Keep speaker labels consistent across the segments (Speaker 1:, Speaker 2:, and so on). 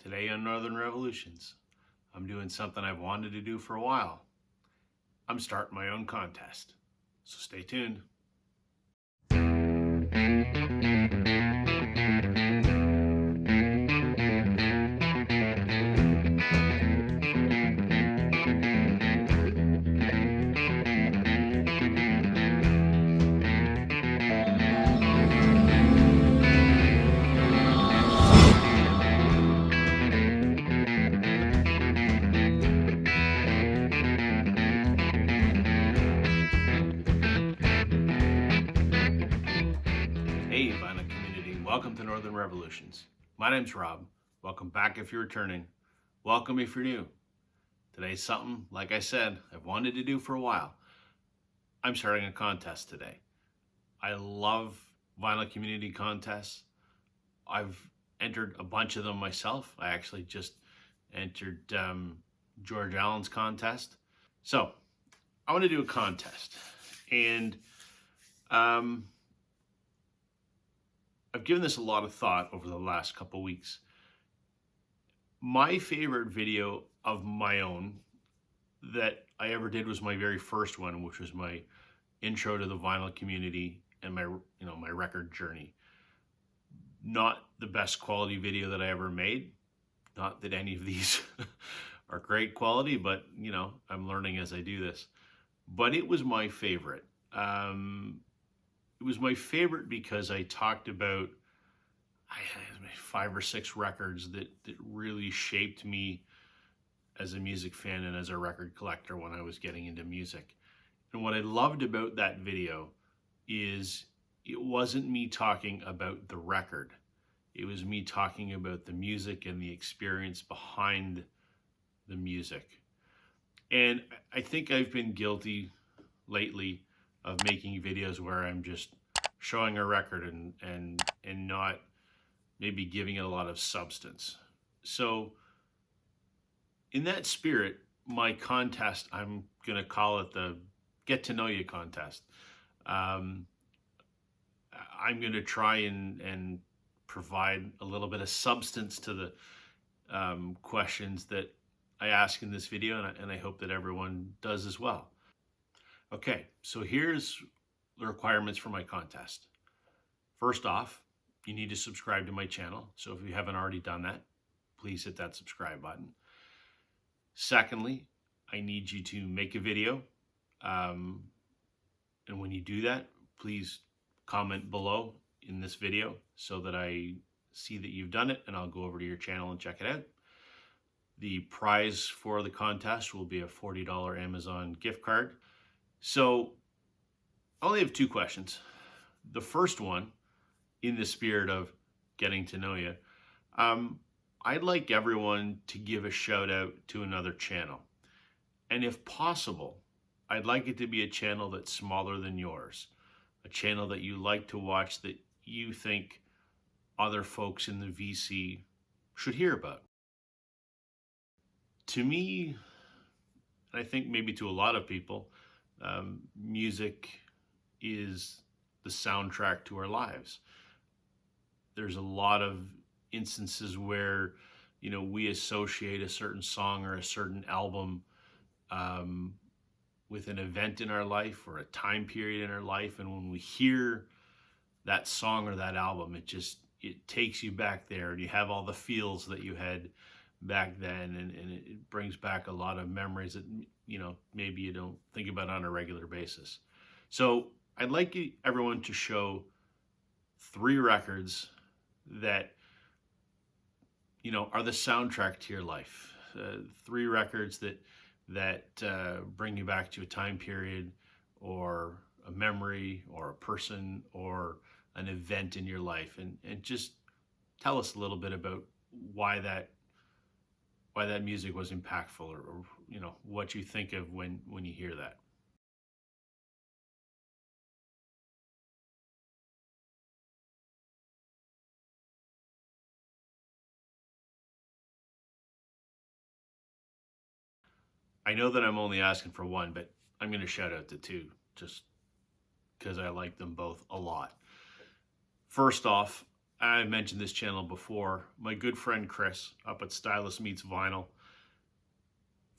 Speaker 1: Today on Northern Revolutions, I'm doing something I've wanted to do for a while. I'm starting my own contest, so stay tuned. Hey, vinyl community, welcome to Northern Revolutions. My name's Rob. Welcome back if you're returning. Welcome if you're new. Today's something, like I said, I've wanted to do for a while. I'm starting a contest today. I love vinyl community contests. I've entered a bunch of them myself. I actually just entered George Allen's contest. So I want to do a contest, and I've given this a lot of thought over the last couple weeks. My favorite video of my own that I ever did was my very first one, which was my intro to the vinyl community and my record journey. Not the best quality video that I ever made. Not that any of these are great quality, but I'm learning as I do this. But it was my favorite. It was my favorite because I talked about 5 or 6 records that really shaped me as a music fan and as a record collector when I was getting into music. And what I loved about that video is it wasn't me talking about the record. It was me talking about the music and the experience behind the music. And I think I've been guilty lately of making videos where I'm just showing a record and not maybe giving it a lot of substance. So in that spirit, my contest, I'm going to call it the Get to Know You contest. I'm going to try and provide a little bit of substance to the questions that I ask in this video, and I hope that everyone does as well. Okay, so here's the requirements for my contest. First off, you need to subscribe to my channel. So if you haven't already done that, please hit that subscribe button. Secondly, I need you to make a video. And when you do that, please comment below in this video so that I see that you've done it, and I'll go over to your channel and check it out. The prize for the contest will be a $40 Amazon gift card. So I only have 2 questions. The first one, in the spirit of getting to know you, I'd like everyone to give a shout out to another channel. And if possible, I'd like it to be a channel that's smaller than yours, a channel that you like to watch that you think other folks in the VC should hear about. To me, and I think maybe to a lot of people, music is the soundtrack to our lives. There's a lot of instances where, we associate a certain song or a certain album with an event in our life or a time period in our life. And when we hear that song or that album, it takes you back there, and you have all the feels that you had back then. And it brings back a lot of memories that, maybe you don't think about on a regular basis. So I'd like everyone to show 3 records that, are the soundtrack to your life. 3 records that bring you back to a time period or a memory or a person or an event in your life. And just tell us a little bit about why that music was impactful, or what you think of when you hear that. I know that I'm only asking for 1, but I'm going to shout out to 2 just because I like them both a lot. First off, I've mentioned this channel before. My good friend Chris up at Stylus Meets Vinyl,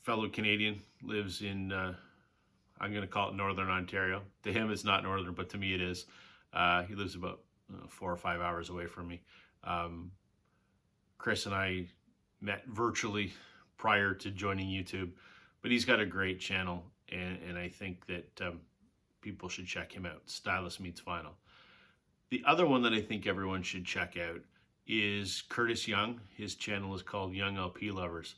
Speaker 1: fellow Canadian, lives in, I'm going to call it Northern Ontario. To him, it's not Northern, but to me it is. He lives about 4 or 5 hours away from me. Um, Chris and I met virtually prior to joining YouTube, but he's got a great channel, and I think that people should check him out. Stylus Meets Vinyl. The other one that I think everyone should check out is Curtis Young. His channel is called Young LP Lovers.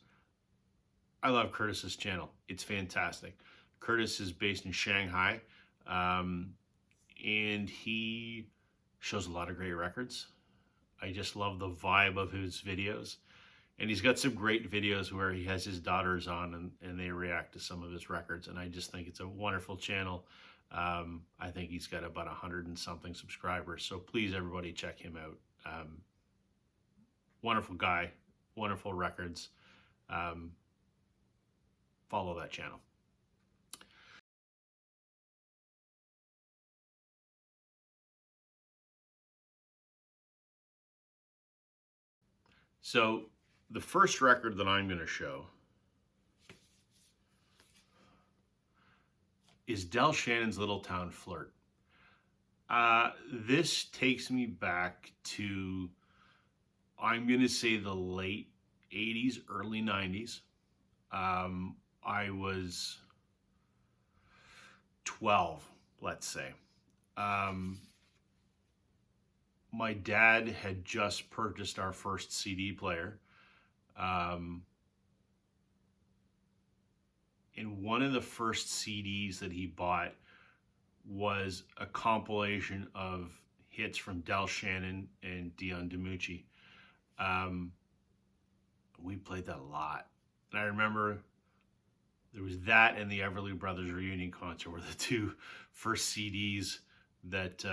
Speaker 1: I love Curtis's channel. It's fantastic. Curtis is based in Shanghai, and he shows a lot of great records. I just love the vibe of his videos. And he's got some great videos where he has his daughters on and they react to some of his records. And I just think it's a wonderful channel. I think he's got about 100 and something subscribers. So please, everybody, check him out. Wonderful guy, wonderful records. Follow that channel. So the first record that I'm going to show is Del Shannon's Little Town Flirt. This takes me back to, I'm going to say, the late 80s, early 90s. I was 12, let's say. My dad had just purchased our first CD player. And one of the first CDs that he bought was a compilation of hits from Del Shannon and Dion DiMucci. We played that a lot. And I remember there was that and the Everly Brothers reunion concert were the two first CDs that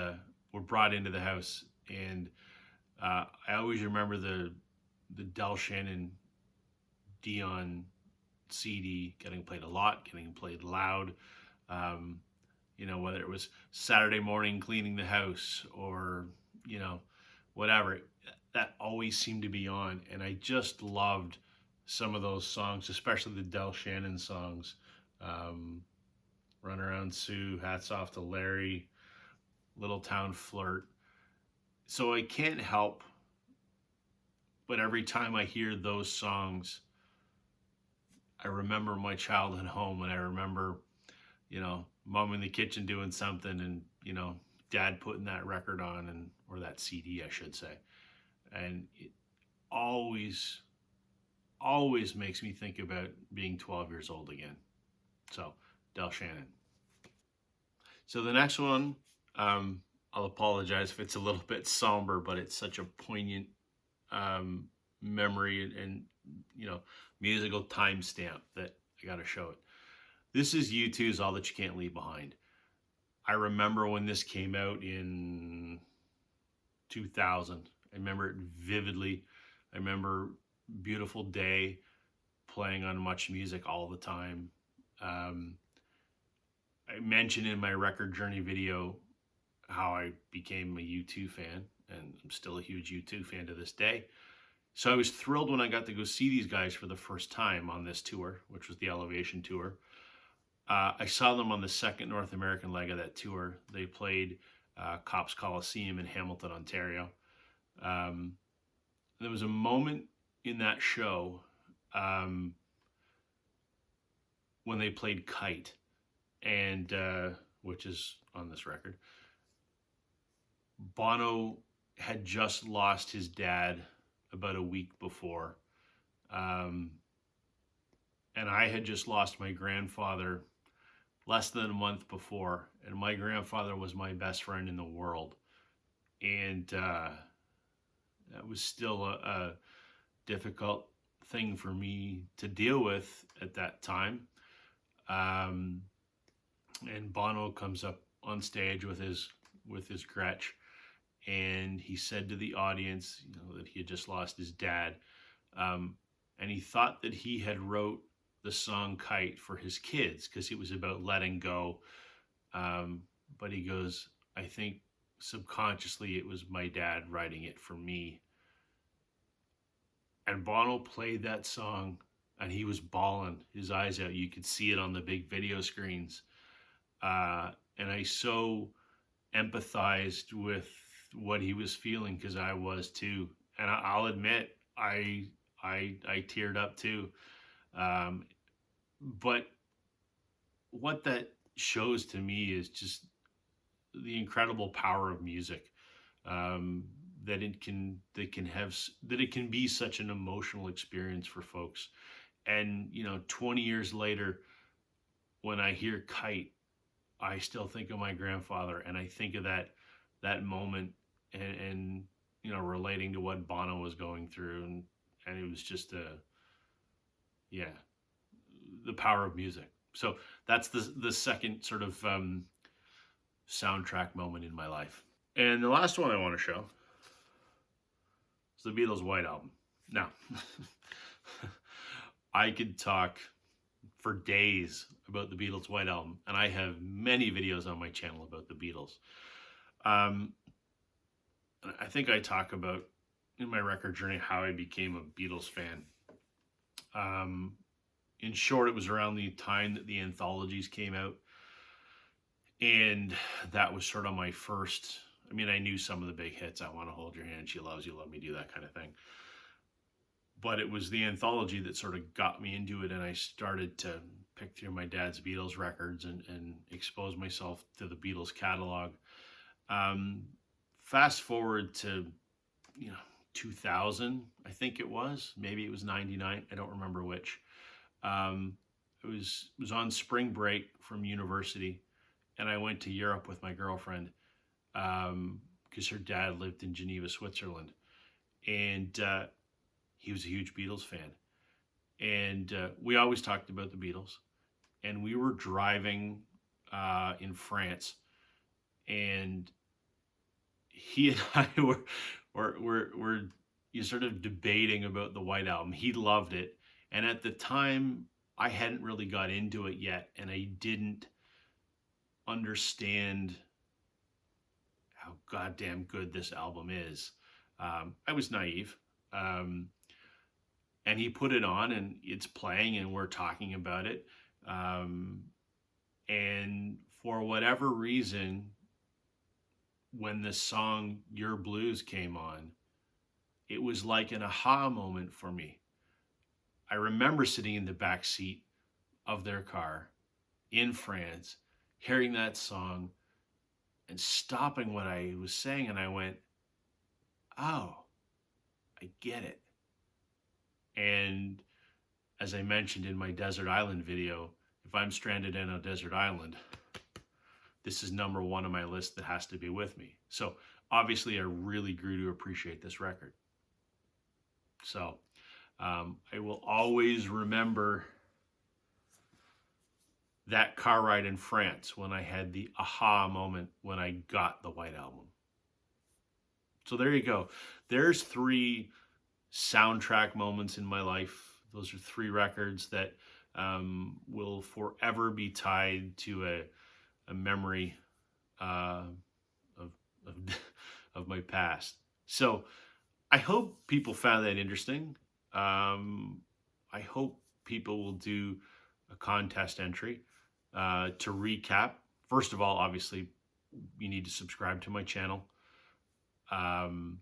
Speaker 1: were brought into the house. And I always remember the Del Shannon Dion CD getting played a lot, getting played loud. You know, whether it was Saturday morning cleaning the house or, you know, whatever, that always seemed to be on. And I just loved some of those songs, especially the Del Shannon songs. Run Around Sue, Hats Off to Larry, Little Town Flirt. So I can't help but every time I hear those songs, I remember my childhood home, and I remember, you know, mom in the kitchen doing something and, you know, dad putting that record on, and or that CD, I should say. And it always makes me think about being 12 years old again. So, Del Shannon. So the next one, I'll apologize if it's a little bit somber, but it's such a poignant memory and, you know, musical timestamp that I got to show it. This is U2's All That You Can't Leave Behind. I remember when this came out in 2000. I remember it vividly. I remember Beautiful Day playing on Much Music all the time. I mentioned in my Record Journey video how I became a U2 fan, and I'm still a huge U2 fan to this day. So I was thrilled when I got to go see these guys for the first time on this tour, which was the Elevation Tour. I saw them on the second North American leg of that tour. They played Cops Coliseum in Hamilton, Ontario. There was a moment in that show when they played Kite, and which is on this record. Bono had just lost his dad about a week before. And I had just lost my grandfather less than a month before. And my grandfather was my best friend in the world. And that was still a difficult thing for me to deal with at that time. And Bono comes up on stage with his Gretsch, and he said to the audience, you know, that he had just lost his dad, and he thought that he had wrote the song Kite for his kids because it was about letting go. But he goes, I think subconsciously it was my dad writing it for me. And Bono played that song and he was bawling his eyes out. You could see it on the big video screens. And I so empathized with what he was feeling because I was too. And I'll admit, I teared up too. Um, but what that shows to me is just the incredible power of music. Um, that it can be such an emotional experience for folks. And 20 years later, when I hear Kite, I still think of my grandfather, and I think of that moment, and relating to what Bono was going through, and it was just yeah, the power of music. So that's the second sort of soundtrack moment in my life. And the last one I want to show is the Beatles' White Album. Now, I could talk for days about the Beatles' White Album, and I have many videos on my channel about the Beatles. I think I talk about in my record journey how I became a Beatles fan. In short, it was around the time that the anthologies came out, and that was sort of my first. I mean, I knew some of the big hits. I Want to Hold Your Hand, She Loves You, Let Me Do, that kind of thing. But it was the anthology that sort of got me into it, and I started to pick through my dad's Beatles records and expose myself to the Beatles catalog. Fast forward to 2000, I think it was. Maybe it was 99. I don't remember which. It was on spring break from university, and I went to Europe with my girlfriend because her dad lived in Geneva, Switzerland, and he was a huge Beatles fan. And we always talked about the Beatles. And we were driving in France, and he and I were you sort of debating about the White Album. He loved it, and at the time I hadn't really got into it yet, and I didn't understand how goddamn good this album is. I was naive. And he put it on, and it's playing, and we're talking about it. And for whatever reason, when the song Your Blues came on, it was like an aha moment for me. I remember sitting in the back seat of their car in France, hearing that song and stopping what I was saying, and I went, oh, I get it. And as I mentioned in my Desert Island video, if I'm stranded in a desert island, this is number one on my list that has to be with me. So obviously I really grew to appreciate this record. So I will always remember that car ride in France when I had the aha moment when I got the White Album. So there you go. There's 3 soundtrack moments in my life. Those are 3 records that will forever be tied to a memory of my past. So I hope people found that interesting. I hope people will do a contest entry to recap. First of all, obviously, you need to subscribe to my channel. And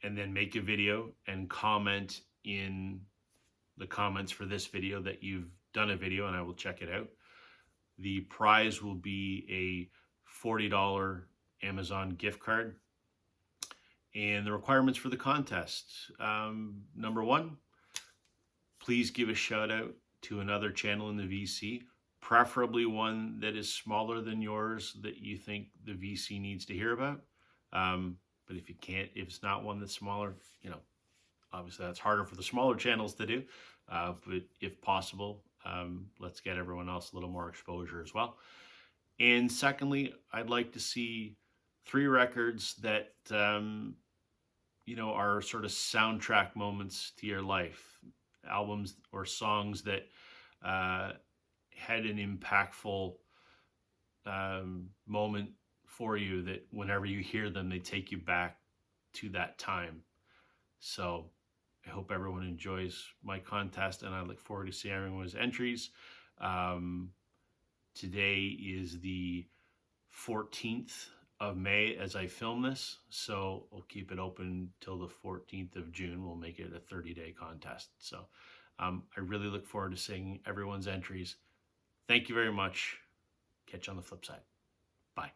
Speaker 1: then make a video and comment in the comments for this video that you've done a video, and I will check it out. The prize will be a $40 Amazon gift card. And the requirements for the contest. Number 1, please give a shout out to another channel in the VC, preferably one that is smaller than yours that you think the VC needs to hear about. But if you can't, if it's not one that's smaller, obviously that's harder for the smaller channels to do. But if possible, let's get everyone else a little more exposure as well. And secondly, I'd like to see 3 records that, are sort of soundtrack moments to your life, albums or songs that had an impactful moment for you that whenever you hear them, they take you back to that time. So I hope everyone enjoys my contest, and I look forward to seeing everyone's entries. Today is the 14th of May as I film this, so we'll keep it open till the 14th of June. We'll make it a 30-day contest. So I really look forward to seeing everyone's entries. Thank you very much. Catch you on the flip side. Bye.